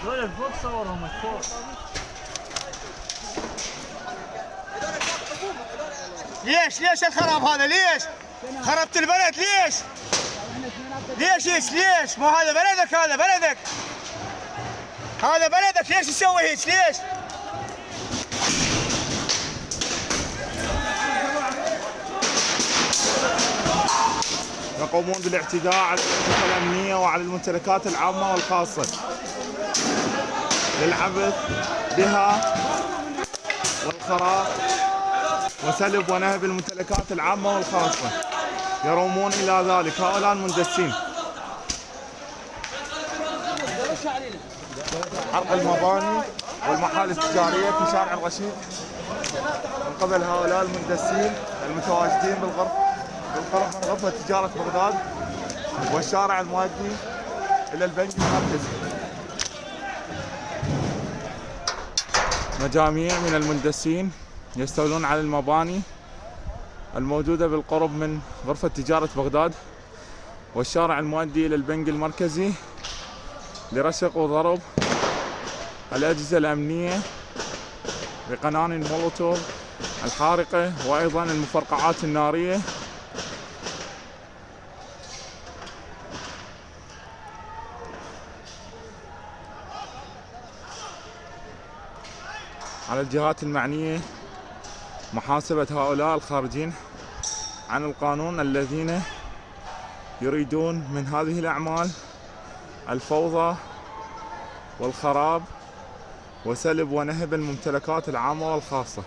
دول فوق صورهم فوق. ليش الخراب هذا؟ ليش خربت البلد؟ ليش ما هذا بلدك، هذا بلدك ليش تسوي هيك؟ ليش؟ يقومون بالاعتداء على الأنشطة الأمنية وعلى الممتلكات العامة والخاصة للعبث بها والخراب وسلب ونهب الممتلكات العامة والخاصة. يرومون إلى ذلك هؤلاء المندسين. حرق المباني والمحال التجارية في شارع الرشيد من قبل هؤلاء المندسين المتواجدين بالقرب من غرفة تجارة بغداد والشارع المؤدي إلى البنك المركزي. مجاميع من المندسين يستولون على المباني الموجودة بالقرب من غرفة تجارة بغداد والشارع المؤدي إلى البنك المركزي لرشق وضرب الأجهزة الأمنية بقنان مولوتوف الحارقة وأيضا المفرقعات النارية على الجهات المعنية محاسبة هؤلاء الخارجين عن القانون الذين يريدون من هذه الأعمال الفوضى والخراب وسلب ونهب الممتلكات العامة والخاصة.